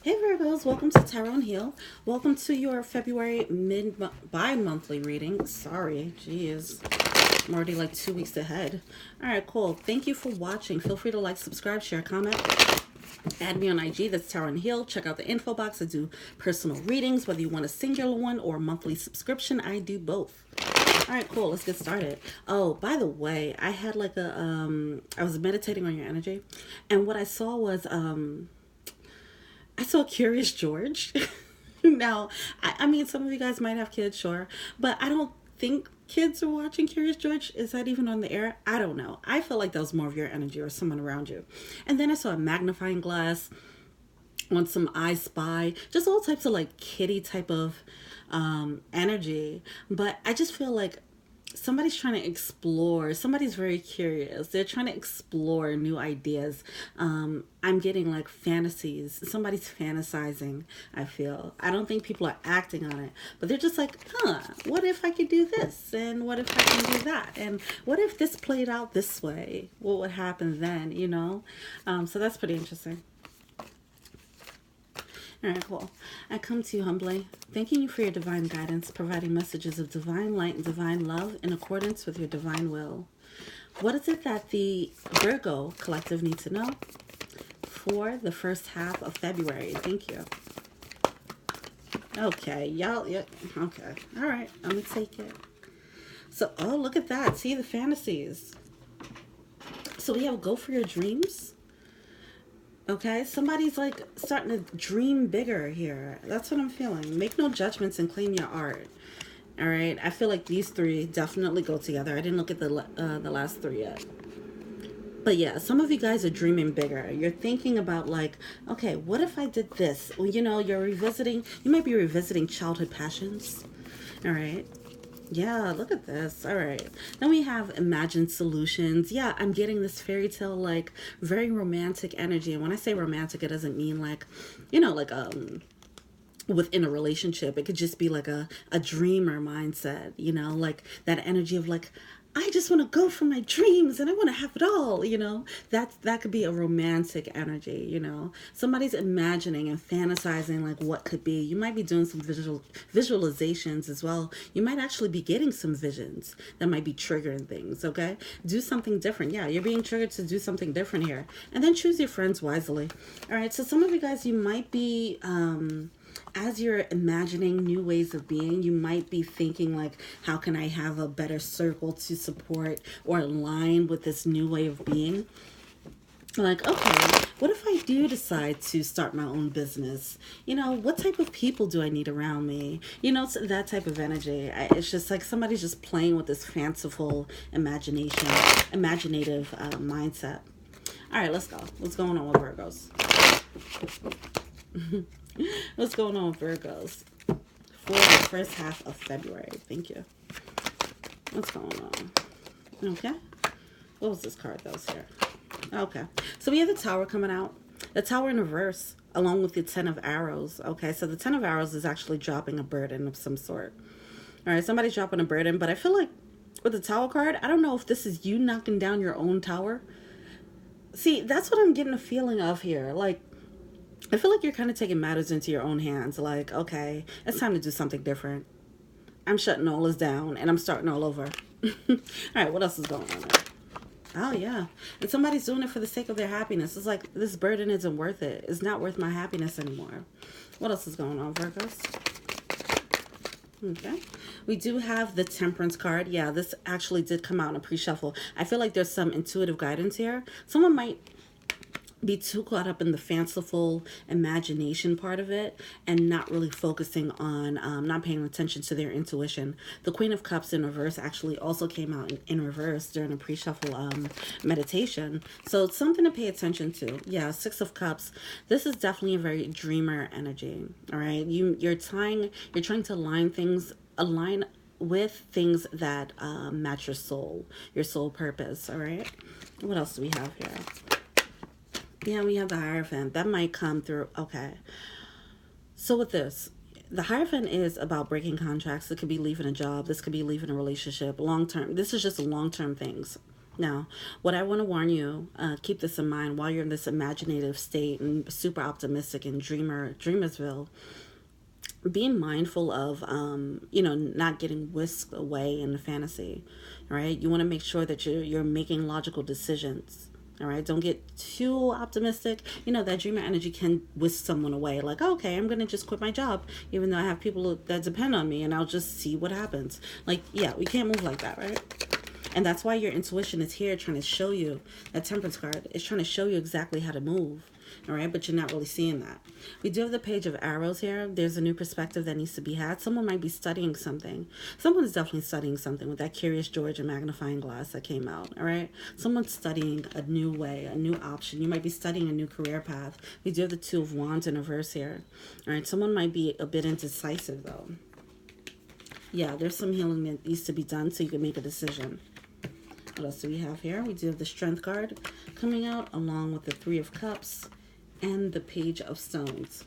Hey Virgos, welcome to Tarot and Heal. Welcome to your February bi-monthly reading. Sorry, geez. I'm already like 2 weeks ahead. Alright, cool. Thank you for watching. Feel free to like, subscribe, share, comment. Add me on IG, that's Tarot and Heal. Check out the info box. I do personal readings, whether you want a singular one or a monthly subscription. I do both. Alright, cool. Let's get started. Oh, by the way, I had like I was meditating on your energy, and what I saw was I saw Curious George. Now, I mean, some of you guys might have kids, sure, but I don't think kids are watching Curious George. Is that even on the air? I don't know. I feel like that was more of your energy or someone around you. And then I saw a magnifying glass on some I Spy, just all types of like kitty type of energy. But I just feel like somebody's trying to explore, somebody's very curious, they're trying to explore new ideas. I'm getting like fantasies, somebody's fantasizing. I don't think people are acting on it, but they're just like, what if I could do this, and what if I can do that, and what if this played out this way, what would happen then, so that's pretty interesting. Alright, cool. I come to you humbly, thanking you for your divine guidance, providing messages of divine light and divine love in accordance with your divine will. What is it that the Virgo collective needs to know for the first half of February? Thank you. Okay, y'all, yeah, okay. Alright, I'm gonna take it. So, oh, look at that. See the fantasies. So we have go for your dreams. Okay, somebody's like starting to dream bigger here. That's what I'm feeling. Make no judgments and claim your art. All right, I feel like these three definitely go together. I didn't look at the last three yet. But yeah, some of you guys are dreaming bigger. You're thinking about like, okay, what if I did this? Well, you might be revisiting childhood passions. All right. Yeah, look at this. All right. Then we have imagined solutions. Yeah, I'm getting this fairy tale, like very romantic energy. And when I say romantic, it doesn't mean like, like within a relationship. It could just be like a dreamer mindset, like that energy of like, I just want to go for my dreams and I want to have it all, that could be a romantic energy, somebody's imagining and fantasizing like what could be. You might be doing some visualizations as well. You might actually be getting some visions that might be triggering things. Okay, do something different. Yeah, you're being triggered to do something different here, and then choose your friends wisely. All right, so some of you guys, you might be as you're imagining new ways of being, you might be thinking like, how can I have a better circle to support or align with this new way of being? Like, okay, what if I do decide to start my own business? What type of people do I need around me? It's that type of energy. It's just like somebody's just playing with this fanciful imaginative mindset. All right, let's go. What's going on with Virgos? What's going on with Virgos for the first half of February? Thank you. What's going on? Okay. What was this card that was here? Okay. So we have the Tower coming out. The Tower in reverse, along with the Ten of Arrows. Okay. So the Ten of Arrows is actually dropping a burden of some sort. All right. Somebody's dropping a burden, but I feel like with the Tower card, I don't know if this is you knocking down your own tower. See, that's what I'm getting a feeling of here. Like, I feel like you're kind of taking matters into your own hands. Like, okay, it's time to do something different. I'm shutting all this down and I'm starting all over. All right, what else is going on there? Oh, yeah. And somebody's doing it for the sake of their happiness. It's like, this burden isn't worth it. It's not worth my happiness anymore. What else is going on, Virgos? Okay. We do have the Temperance card. Yeah, this actually did come out in a pre-shuffle. I feel like there's some intuitive guidance here. Someone might be too caught up in the fanciful imagination part of it and not really focusing on not paying attention to their intuition. The Queen of Cups in reverse actually also came out in reverse during a pre-shuffle meditation, so it's something to pay attention to. Yeah, Six of Cups, this is definitely a very dreamer energy. All right, you're trying to align with things that match your soul purpose. All right, what else do we have here? Yeah, we have the Hierophant. That might come through. Okay. So with this, the Hierophant is about breaking contracts. It could be leaving a job. This could be leaving a relationship. Long term. This is just long-term things. Now, what I want to warn you, keep this in mind while you're in this imaginative state and super optimistic and dreamersville. Being mindful of, not getting whisked away in the fantasy, right? You want to make sure that you're making logical decisions. All right, don't get too optimistic. That dreamer energy can whisk someone away. Like, okay, I'm gonna just quit my job, even though I have people that depend on me, and I'll just see what happens. Like, yeah, we can't move like that, right? And that's why your intuition is here trying to show you, that Temperance card is trying to show you exactly how to move. All right, but you're not really seeing that. We do have the Page of Arrows here. There's a new perspective that needs to be had. Someone might be studying something. Someone's definitely studying something with that Curious George and magnifying glass that came out. All right, someone's studying a new way, a new option. You might be studying a new career path. We do have the Two of Wands in reverse here. All right, someone might be a bit indecisive though. Yeah, there's some healing that needs to be done so you can make a decision. What else do we have here? We do have the Strength card coming out along with the Three of Cups and the Page of Stones.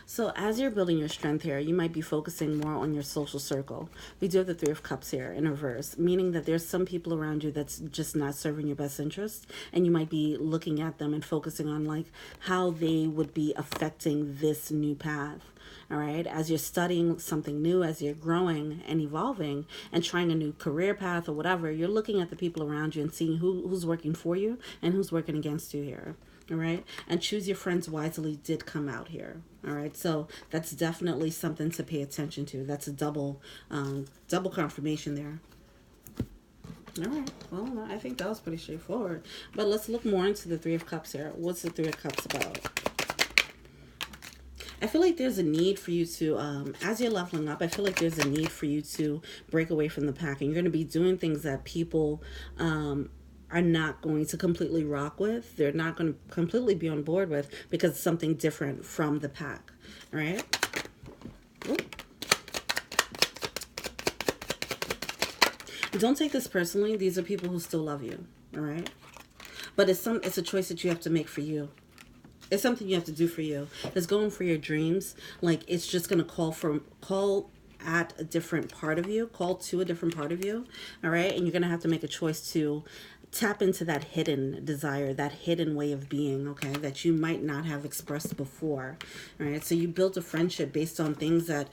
So as you're building your strength here, you might be focusing more on your social circle. We do have the Three of Cups here in reverse, meaning that there's some people around you that's just not serving your best interest, and you might be looking at them and focusing on like how they would be affecting this new path. All right, as you're studying something new, as you're growing and evolving and trying a new career path or whatever, you're looking at the people around you and seeing who's working for you and who's working against you here. All right, and choose your friends wisely did come out here. All right, so that's definitely something to pay attention to. That's a double confirmation there. All right, well, I think that was pretty straightforward, but let's look more into the Three of Cups here. What's the Three of Cups about? I feel like there's a need for you to, as you're leveling up, I feel like there's a need for you to break away from the pack. And you're going to be doing things that people are not going to completely rock with. They're not going to completely be on board with because it's something different from the pack. All right? Ooh. Don't take this personally. These are people who still love you. All right? But it's a choice that you have to make for you. It's something you have to do for you. It's going for your dreams. Like, it's just going to call at a different part of you, call to a different part of you. All right. And you're going to have to make a choice to tap into that hidden desire, that hidden way of being, okay, that you might not have expressed before. All right. So you built a friendship based on things that,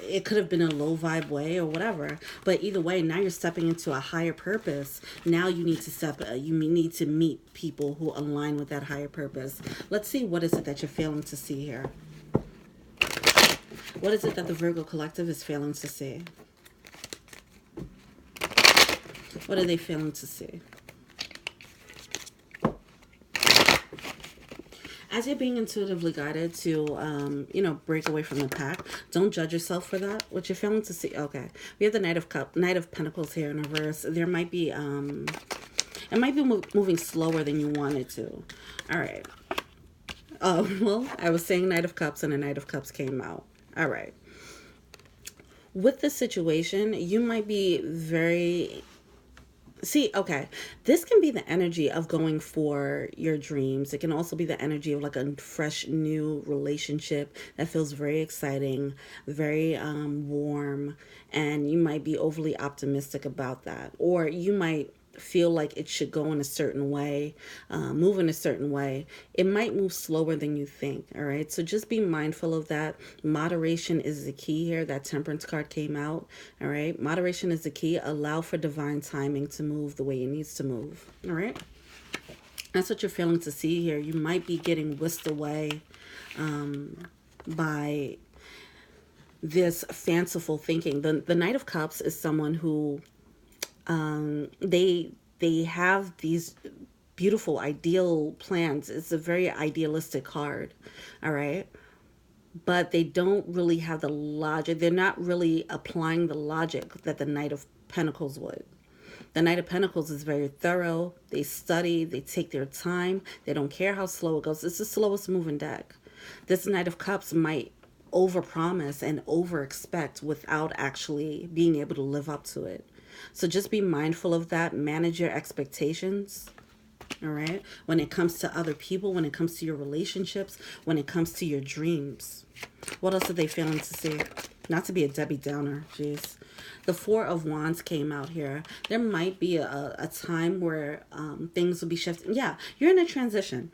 it could have been a low vibe way or whatever, but either way, now you're stepping into a higher purpose. Now you need to you need to meet people who align with that higher purpose. Let's see, what is it that you're failing to see here? What is it that the Virgo collective is failing to see? What are they failing to see? As you're being intuitively guided to, break away from the pack, don't judge yourself for that. What you're failing to see, okay. We have the Knight of Pentacles here in reverse. There might be, it might be moving slower than you want it to. All right. Oh, well, I was saying Knight of Cups and the Knight of Cups came out. All right. With this situation, you might be very... See, okay, this can be the energy of going for your dreams. It can also be the energy of like a fresh new relationship that feels very exciting, very warm, and you might be overly optimistic about that. Or you might feel like it should go in a certain way, move in a certain way. It might move slower than you think, all right? So just be mindful of that. Moderation is the key here. That Temperance card came out, all right? Moderation is the key. Allow for divine timing to move the way it needs to move, all right? That's what you're failing to see here. You might be getting whisked away by this fanciful thinking. The Knight of Cups is someone who they have these beautiful ideal plans. It's a very idealistic card, all right? But they don't really have the logic. They're not really applying the logic that the Knight of Pentacles would. The Knight of Pentacles is very thorough. They study, they take their time. They don't care how slow it goes. It's the slowest moving deck. This Knight of Cups might overpromise and overexpect without actually being able to live up to it. So just be mindful of that. Manage your expectations, all right? When it comes to other people, when it comes to your relationships, when it comes to your dreams. What else are they failing to see? Not to be a Debbie Downer, jeez. The Four of Wands came out here. There might be a time where things will be shifting. Yeah, you're in a transition.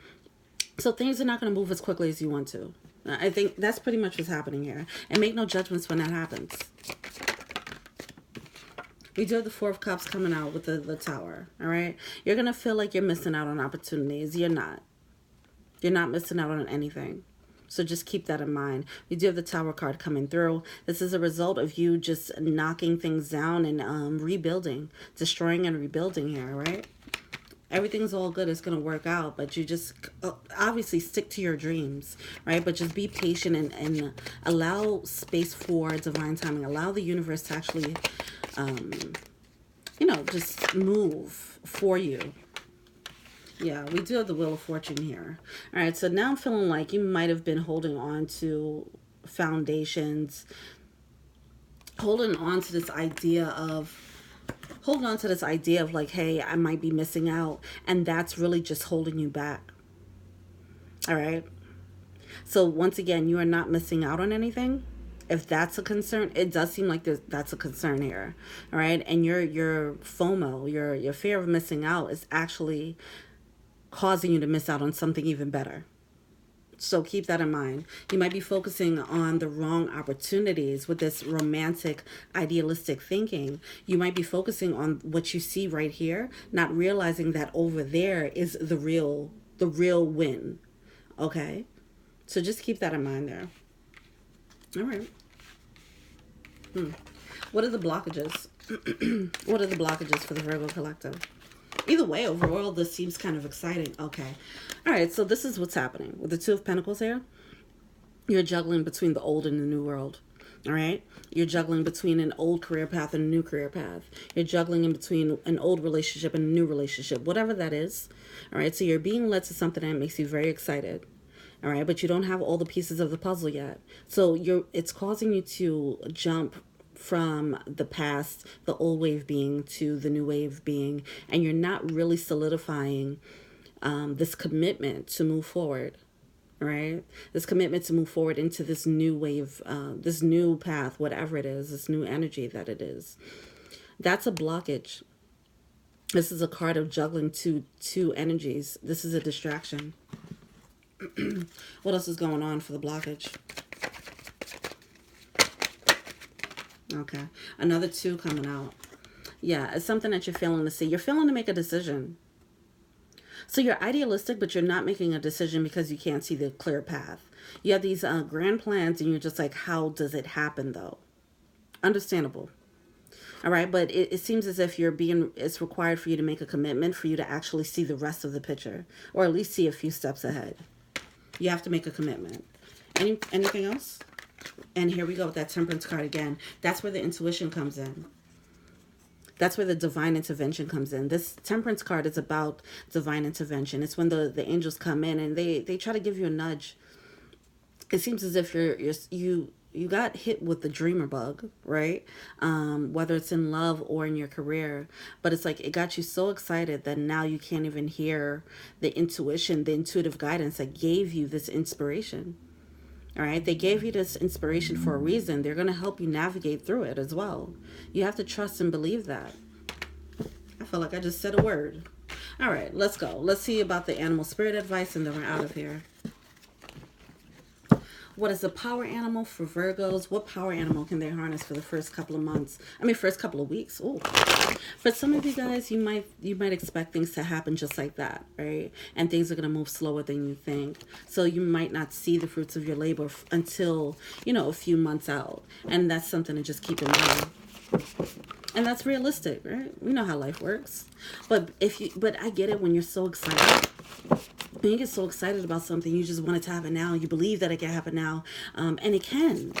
So things are not going to move as quickly as you want to. I think that's pretty much what's happening here. And make no judgments when that happens. We do have the Four of Cups coming out with the Tower, all right? You're going to feel like you're missing out on opportunities. You're not. You're not missing out on anything. So just keep that in mind. We do have the Tower card coming through. This is a result of you just knocking things down and rebuilding, destroying and rebuilding here, right? Everything's all good. It's going to work out, but you just obviously stick to your dreams, right? But just be patient and allow space for divine timing. Allow the universe to actually, you know, just move for you. Yeah, we do have the Wheel of Fortune here. All right, so now I'm feeling like you might have been holding on to foundations, holding on to this idea of like, hey, I might be missing out, and that's really just holding you back. All right. So once again, you are not missing out on anything. If that's a concern, it does seem like that's a concern here. All right. And your FOMO, your fear of missing out is actually causing you to miss out on something even better. So keep that in mind. You might be focusing on the wrong opportunities with this romantic, idealistic thinking. You might be focusing on what you see right here, not realizing that over there is the real win. Okay? So just keep that in mind there. All right. What are the blockages? What are the blockages for the Virgo collective? Either way, overall, this seems kind of exciting. Okay. All right, so this is what's happening. With the Two of Pentacles here, you're juggling between the old and the new world. All right? You're juggling between an old career path and a new career path. You're juggling in between an old relationship and a new relationship, whatever that is. All right? So you're being led to something that makes you very excited. All right? But you don't have all the pieces of the puzzle yet. So it's causing you to jump from the past, the old wave being, to the new wave being, and you're not really solidifying this commitment to move forward, right? This commitment to move forward into this new wave, this new path, whatever it is, this new energy that it is. That's a blockage. This is a card of juggling two energies. This is a distraction. What else is going on for the blockage? Okay. Another 2 coming out. Yeah, it's something that you're failing to see. You're failing to make a decision. So you're idealistic, but you're not making a decision because you can't see the clear path. You have these grand plans, and you're just like, how does it happen, though? Understandable. All right, but it seems as if it's required for you to make a commitment for you to actually see the rest of the picture, or at least see a few steps ahead. You have to make a commitment. Anything else? And here we go with that Temperance card again. That's where the intuition comes in. That's where the divine intervention comes in. This Temperance card is about divine intervention. It's when the angels come in and they try to give you a nudge. It seems as if you got hit with the dreamer bug, right? Whether it's in love or in your career. But it's like it got you so excited that now you can't even hear the intuition, the intuitive guidance that gave you this inspiration. All right, they gave you this inspiration for a reason. They're going to help you navigate through it as well. You have to trust and believe that. I feel like I just said a word. All right, let's go. Let's see about the animal spirit advice, and then we're out of here. What is the power animal for Virgos? What power animal can they harness for the first couple of months? First couple of weeks. Ooh. For some of you guys, you might expect things to happen just like that, right? And things are going to move slower than you think. So you might not see the fruits of your labor until, a few months out. And that's something to just keep in mind. And that's realistic, right? We know how life works. But I get it when you're so excited. When you get so excited about something, you just want it to happen now. You believe that it can happen now. And it can.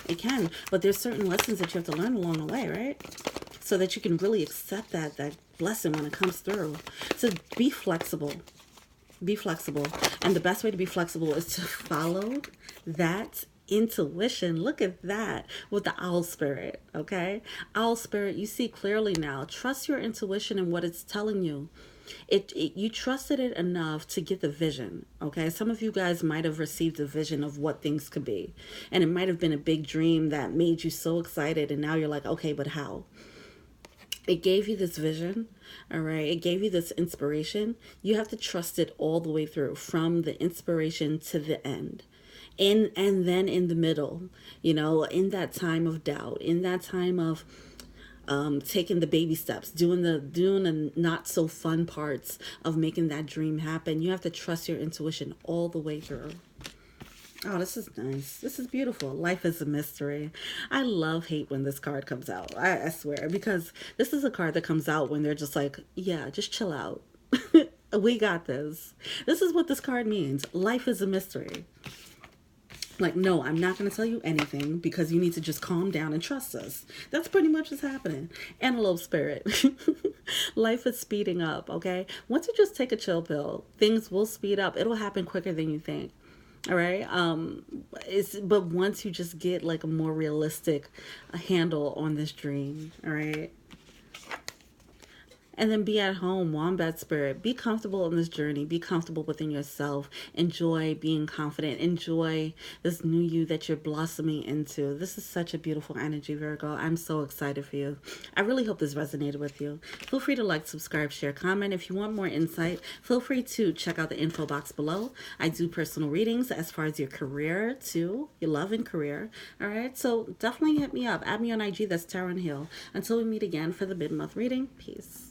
But there's certain lessons that you have to learn along the way, right? So that you can really accept that blessing when it comes through. So be flexible. Be flexible. And the best way to be flexible is to follow that intuition. Look at that with the owl spirit, okay? Owl spirit, you see clearly now. Trust your intuition and what it's telling you. You trusted it enough to get the vision. Okay, some of you guys might have received a vision of what things could be, and it might have been a big dream that made you so excited, and now you're like, okay, but how? It gave you this vision, all right? It gave you this inspiration. You have to trust it all the way through, from the inspiration to the end. And then in the middle, you know, in that time of doubt, in that time of taking the baby steps, doing the not so fun parts of making that dream happen, you have to trust your intuition all the way through. Oh, this is nice. This is beautiful. Life is a mystery. I hate when this card comes out. I swear, because this is a card that comes out when they're just like, yeah, just chill out. We got this. This is what this card means. Life is a mystery. Like, no, I'm not going to tell you anything because you need to just calm down and trust us. That's pretty much what's happening. Antelope spirit. Life is speeding up, okay? Once you just take a chill pill, things will speed up. It'll happen quicker than you think. All right. But once you just get like a more realistic handle on this dream, all right. And then be at home, wombat spirit. Be comfortable in this journey. Be comfortable within yourself. Enjoy being confident. Enjoy this new you that you're blossoming into. This is such a beautiful energy, Virgo. I'm so excited for you. I really hope this resonated with you. Feel free to like, subscribe, share, comment. If you want more insight, feel free to check out the info box below. I do personal readings as far as your career too, your love and career. All right. So definitely hit me up. Add me on IG. That's Tarot and Heal. Until we meet again for the mid-month reading. Peace.